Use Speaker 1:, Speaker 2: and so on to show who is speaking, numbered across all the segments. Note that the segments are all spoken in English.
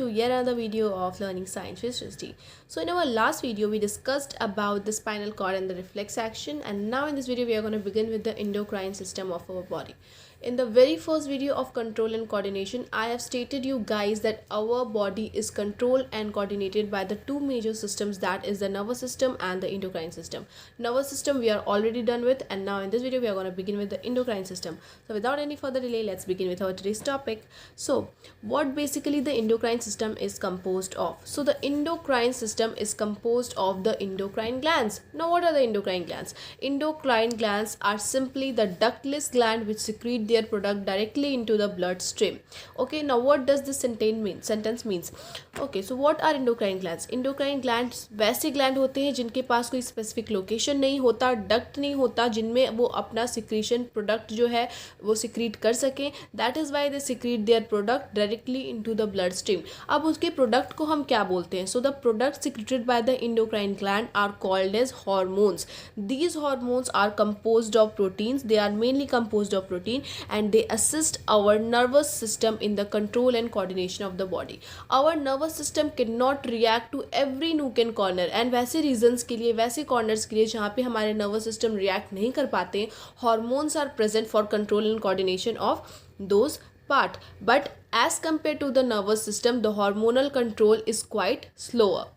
Speaker 1: to yet another video of Learning Science with Srishti. So in our last video we discussed about the spinal cord and the reflex action, and now in this video we are going to begin with the endocrine system of our body. In the very first video of control and coordination, I have stated you guys that our body is controlled and coordinated by the two major systems, that is the nervous system and the endocrine system. Nervous system we are already done with, and now in this video we are going to begin with the endocrine system. So without any further delay, let's begin with our today's topic. So what basically the endocrine system is composed of? So the endocrine system is composed of the endocrine glands. Now what are the endocrine glands? Endocrine glands are simply the ductless gland which secrete their product directly into the bloodstream. Okay, now what does this sentence means? Okay, so what are endocrine glands? Endocrine glands वैसे gland होते हैं जिनके पास कोई specific location नहीं होता, duct नहीं होता, जिनमें वो अपना सिक्रीशन प्रोडक्ट जो है वो सिक्रीट कर सकें. That is why they secrete their product directly into the blood stream. अब उसके प्रोडक्ट को हम क्या बोलते हैं? So the product secreted by the endocrine gland are called as hormones. These hormones are composed of proteins. They are mainly composed of protein and they assist our nervous system in the control and coordination of the body. Our nervous system cannot react to every nook and corner, and वैसे reasons के लिए, वैसे corners के लिए जहाँ पे हमारे nervous system react नहीं कर पाते, hormones are present for control and coordination of those part. But as compared to the nervous system, the hormonal control is quite slower.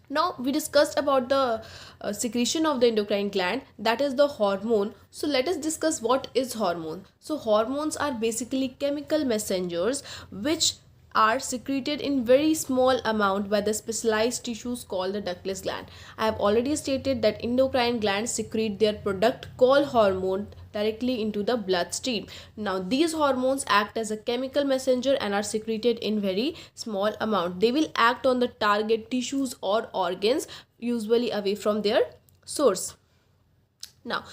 Speaker 1: Now we discussed about the secretion of the endocrine gland, that is the hormone. So let us discuss what is hormone. So hormones are basically chemical messengers which are secreted in very small amount by the specialized tissues called the ductless gland. I have already stated that endocrine glands secrete their product called hormone directly into the bloodstream. Now these hormones act as a chemical messenger and are secreted in very small amount. They will act on the target tissues or organs, usually away from their source. Now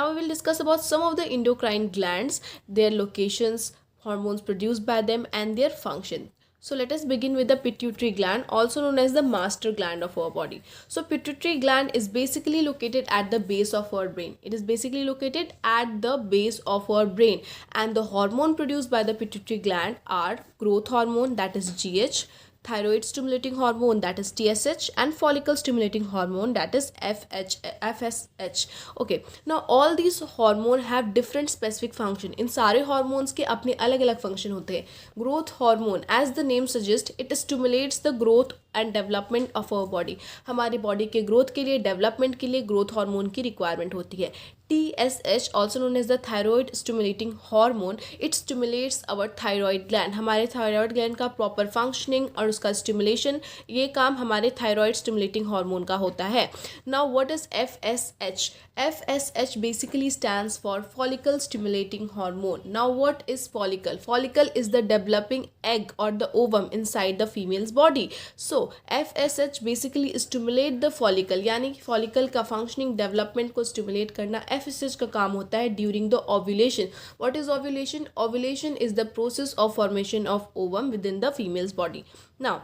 Speaker 1: we will discuss about some of the endocrine glands, their locations, hormones produced by them, and their function. So let us begin with the pituitary gland, also known as the master gland of our body. So pituitary gland is basically located at the base of our brain. It is basically located at the base of our brain, and the hormone produced by the pituitary gland are growth hormone, that is GH, thyroid stimulating hormone, that is TSH, and follicle stimulating hormone, that is FSH. Okay, now all these hormone have different specific function. इन सारे hormones के अपने अलग अलग function होते हैं. Growth hormone, as the name suggests, it stimulates the growth and development of our body. हमारे body के growth के लिए, डेवलपमेंट के लिए ग्रोथ हार्मोन की रिक्वायरमेंट होती है. TSH, also known as the thyroid stimulating hormone, it stimulates our thyroid gland. हमारे thyroid gland का proper functioning और उसका stimulation, ये काम हमारे thyroid stimulating hormone का होता है. Now what is FSH? FSH basically stands for follicle stimulating hormone. Now what is follicle? Follicle is the developing egg or the ovum inside the female's body. So FSH basically stimulate the follicle, यानी कि follicle का functioning development को stimulate करना FSH का काम होता है during the ovulation. What is ovulation? Ovulation is the process of formation of ovum within the female's body. Now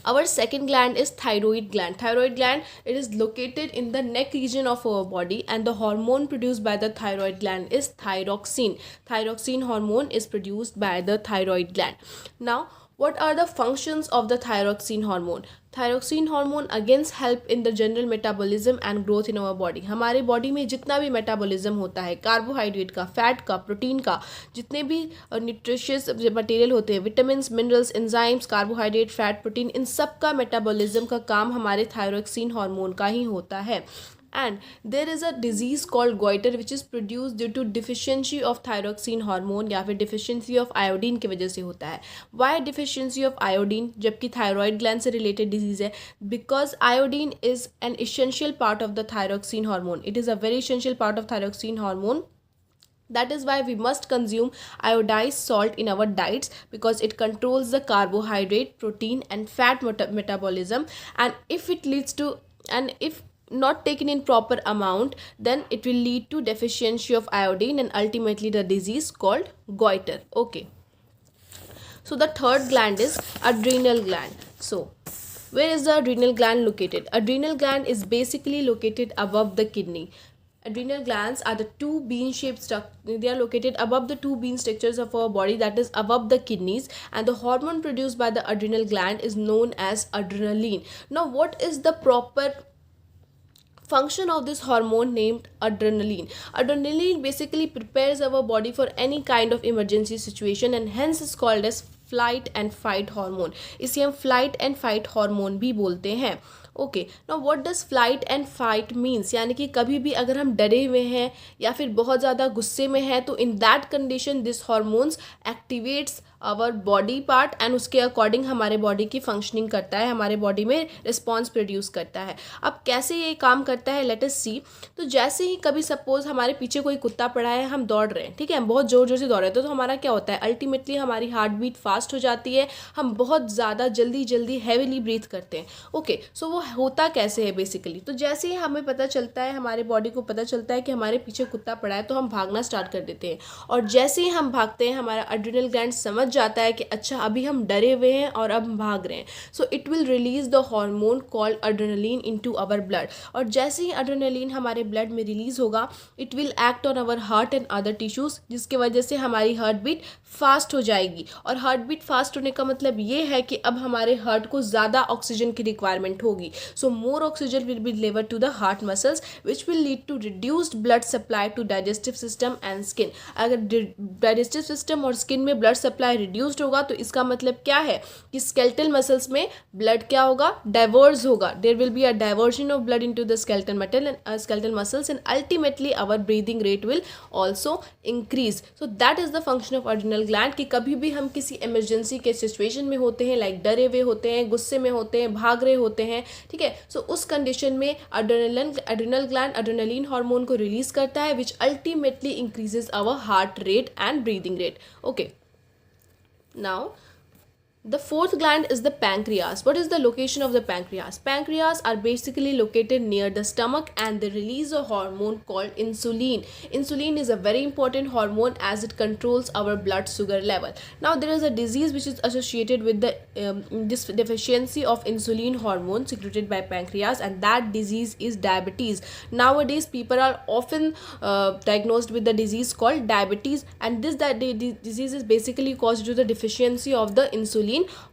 Speaker 1: our second gland is thyroid gland. Thyroid gland, it is located in the neck region of our body, and the hormone produced by the thyroid gland is thyroxine. Thyroxine hormone is produced by the thyroid gland. Now what are the functions of the thyroxine hormone? Thyroxine hormone against help in the general metabolism and growth in our body. हमारे body में जितना भी metabolism होता है, carbohydrate का, fat का, protein का, जितने भी न्यूट्रिशियस मटेरियल होते हैं, vitamin, minerals, enzymes, carbohydrate, fat, protein, इन सब का मेटाबॉलिज्म का काम हमारे थायरोक्सिन हार्मोन का ही होता है. And there is a disease called goiter which is produced due to deficiency of thyroxine hormone या फिर deficiency of iodine की वजह से होता है. Why deficiency of iodine जबकि thyroid gland से related disease है? Because iodine is an essential part of the thyroxine hormone. It is a very essential part of thyroxine hormone. That is why we must consume iodized salt in our diets, because it controls the carbohydrate, protein and fat metabolism, and if not taken in proper amount, then it will lead to deficiency of iodine and ultimately the disease called goiter. Okay, so the third gland is adrenal gland. So where is the adrenal gland located? Adrenal gland is basically located above the kidney. Adrenal glands are the two bean-shaped structures. They are located above the two bean structures of our body, that is above the kidneys, and the hormone produced by the adrenal gland is known as adrenaline. Now, what is the proper function of this hormone named adrenaline? Adrenaline basically prepares our body for any kind of emergency situation and hence is called as flight and fight hormone. इसे हम flight and fight hormone भी बोलते हैं. Okay, now what does flight and fight means, यानी कि कभी भी अगर हम डरे हुए हैं या फिर बहुत ज़्यादा गुस्से में हैं तो in that condition this hormones activates our body part and उसके अकॉर्डिंग हमारे बॉडी की फंक्शनिंग करता है, हमारे बॉडी में रिस्पॉन्स प्रोड्यूस करता है. अब कैसे ये काम करता है, लेट अस सी. तो जैसे ही कभी सपोज हमारे पीछे कोई कुत्ता पड़ा है, हम दौड़ रहे हैं, ठीक है, हम बहुत ज़ोर ज़ोर से दौड़ रहे हैं, तो हमारा क्या होता है, अल्टीमेटली हमारी हार्ट बीट फास्ट हो जाती है, हम बहुत ज़्यादा जल्दी जल्दी हैवीली ब्रीथ करते हैं. ओके, सो वो होता कैसे है बेसिकली. तो जैसे ही हमें पता चलता है, हमारे बॉडी को पता चलता है कि हमारे पीछे कुत्ता पड़ा है, तो हम भागना स्टार्ट कर देते हैं. और जैसे ही हम भागते हैं, हमारा एड्रेनल ग्लैंड समझ जाता है कि अच्छा अभी हम डरे हुए हैं और अब हम भाग रहे हैं. So it will release the hormone called adrenaline into our blood. और जैसे ही एड्रेनलिन हमारे ब्लड में रिलीज होगा, it will act on our heart and other tissues, जिसकी वजह से हमारी हार्ट बीट फास्ट हो जाएगी. और हार्ट बीट फास्ट होने का मतलब ये है कि अब हमारे हार्ट को ज़्यादा ऑक्सीजन की रिक्वायरमेंट होगी. So more oxygen will be delivered to the heart muscles which will lead to reduced blood supply to digestive system and skin. अगर डाइजेस्टिव सिस्टम और स्किन में ब्लड सप्लाई रिड्यूस्ड होगा तो इसका मतलब क्या है कि स्केलेटल मसल्स में ब्लड क्या होगा, डाइवर्स होगा. There will be a diversion of blood into the skeletal metal and skeletal muscles and ultimately our breathing rate will also increase. So that is the function of adrenal gland कि कभी भी हम किसी emergency के situation में होते हैं, like डरे हुए होते हैं, गुस्से में होते हैं, भाग रहे होते हैं, ठीक है. सो उस कंडीशन में एड्रेनल ग्लैंड एड्रेनलिन हार्मोन को रिलीज करता है which ultimately increases our heart rate and breathing rate. Okay, now the fourth gland is the pancreas. What is the location of the pancreas? Pancreas are basically located near the stomach and they release a hormone called insulin. Insulin is a very important hormone as it controls our blood sugar level. Now there is a disease which is associated with the this deficiency of insulin hormone secreted by pancreas, and that disease is diabetes. Nowadays people are often diagnosed with the disease called diabetes, and this disease is basically caused due to the deficiency of the insulin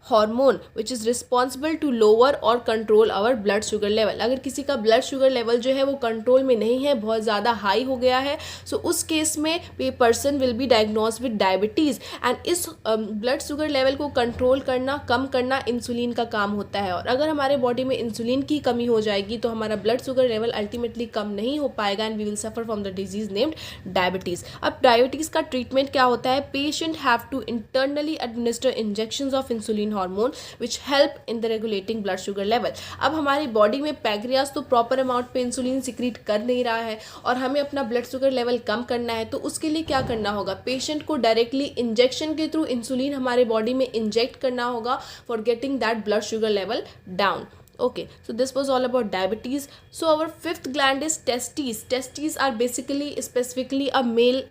Speaker 1: hormone which is responsible to lower और control our blood sugar level. अगर किसी का blood sugar level जो है वो control में नहीं है, बहुत ज़्यादा हाई हो गया है, सो उस केस में a person will be diagnose with diabetes. And इस ब्लड शुगर लेवल को कंट्रोल करना, कम करना इंसुलिन का काम होता है. और अगर हमारे बॉडी में इंसुलिन की कमी हो जाएगी तो हमारा ब्लड शुगर लेवल अल्टीमेटली कम नहीं हो पाएगा and we will suffer from the disease named diabetes. अब डायबिटीज़ का ट्रीटमेंट क्या होता है, patient have to internally administer injections of insulin hormone which help in the regulating blood sugar level. अब हमारी बॉडी में पैंक्रियास तो प्रॉपर अमाउंट पे इंसुलिन सिक्रीट कर नहीं रहा है और हमें अपना ब्लड शुगर लेवल कम करना है, तो उसके लिए क्या करना होगा, पेशेंट को डायरेक्टली इंजेक्शन के थ्रू इंसुलिन हमारे बॉडी में इंजेक्ट करना होगा for getting that blood sugar level down. Okay, so this was all about diabetes. So our fifth gland is testes. Testes are basically specifically a male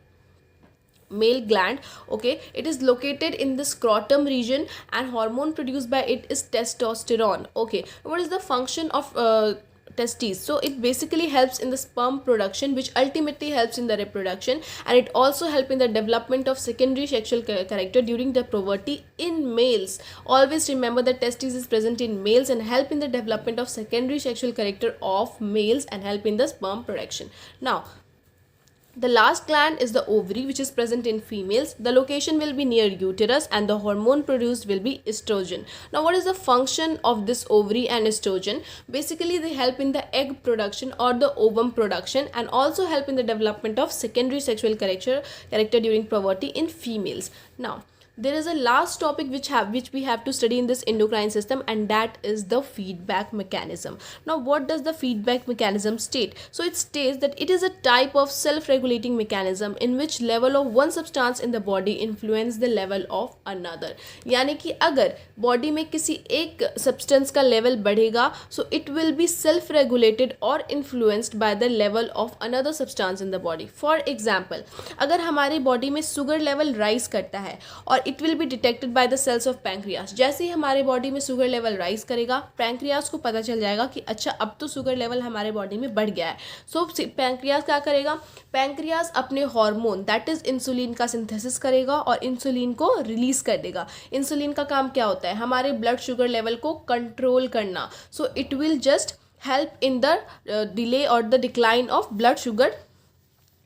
Speaker 1: gland. Okay, it is located in the scrotum region and hormone produced by it is testosterone. Okay, what is the function of testes? So it basically helps in the sperm production which ultimately helps in the reproduction, and it also help in the development of secondary sexual character during the puberty in males. Always remember that testes is present in males and help in the development of secondary sexual character of males and help in the sperm production. Now the last gland is the ovary which is present in females. The location will be near uterus and the hormone produced will be estrogen. Now what is the function of this ovary and estrogen? Basically they help in the egg production or the ovum production and also help in the development of secondary sexual character during puberty in females. Now there is a last topic which we have to study in this endocrine system, and that is the feedback mechanism. Now what does the feedback mechanism state? So it states that it is a type of self-regulating mechanism in which level of one substance in the body influence the level of another. यानी कि अगर body में किसी एक substance का level बढ़ेगा, so it will be self-regulated or influenced by the level of another substance in the body. For example, अगर हमारी बॉडी में शुगर लेवल राइज करता है और it will be detected by the cells of pancreas. जैसे ही हमारे body में शुगर लेवल राइज करेगा, पैंक्रियास को पता चल जाएगा कि अच्छा अब तो शुगर लेवल हमारे बॉडी में बढ़ गया है। सो पैंक्रियास क्या करेगा, पैंक्रियास अपने हार्मोन दैट इज इंसुलिन का सिंथेसिस करेगा और इंसुलिन को रिलीज कर देगा। इंसुलिन का काम क्या होता है, हमारे ब्लड शुगर लेवल को कंट्रोल करना। So it will just help in the delay और the decline of blood sugar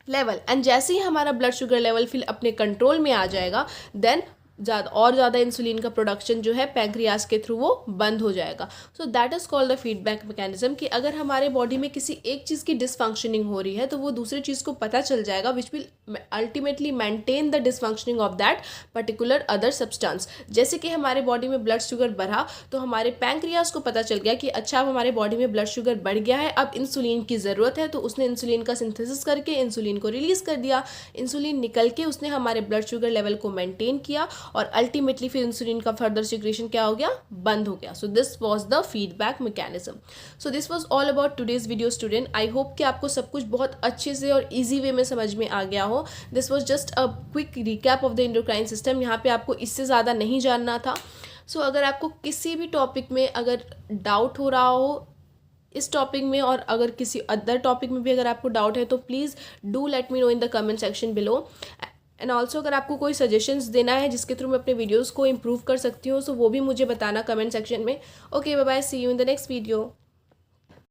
Speaker 1: level. And जैसे ही हमारा ब्लड शुगर लेवल फिर अपने कंट्रोल में आ जाएगा, देन ज़्यादा इंसुलिन का प्रोडक्शन जो है पैंक्रियास के थ्रू वो बंद हो जाएगा। So that is called the feedback mechanism, कि अगर हमारे बॉडी में किसी एक चीज़ की डिसफंक्शनिंग हो रही है तो वो दूसरी चीज़ को पता चल जाएगा, which will ultimately maintain the dysfunctioning of that particular other substance. जैसे कि हमारे बॉडी में ब्लड शुगर बढ़ा तो हमारे पैंक्रियास को पता चल गया कि अच्छा अब हमारे बॉडी में ब्लड शुगर बढ़ गया है, अब इंसुलिन की ज़रूरत है, तो उसने इंसुलिन का सिंथेसिस करके इंसुलिन को रिलीज़ कर दिया। इंसुलिन निकल के उसने हमारे ब्लड शुगर लेवल को मेंटेन किया और अल्टीमेटली फिर इंसुलिन का फर्दर सिक्रेशन क्या हो गया, बंद हो गया। So this was the feedback mechanism. So this was all about today's video student. I hope कि आपको सब कुछ बहुत अच्छे से और इजी वे में समझ में आ गया हो। This was just a quick recap of the endocrine system. यहाँ पे आपको इससे ज़्यादा नहीं जानना था। सो अगर आपको किसी भी टॉपिक में अगर डाउट हो रहा हो इस टॉपिक में, और अगर किसी अदर टॉपिक में भी अगर आपको डाउट है, तो please do let me know in the comment section below. And also अगर आपको कोई सजेशंस देना है जिसके थ्रू मैं अपने वीडियोज़ को इम्प्रूव कर सकती हूँ, सो वो भी मुझे बताना कमेंट सेक्शन में। Okay, bye bye, see you in the next video.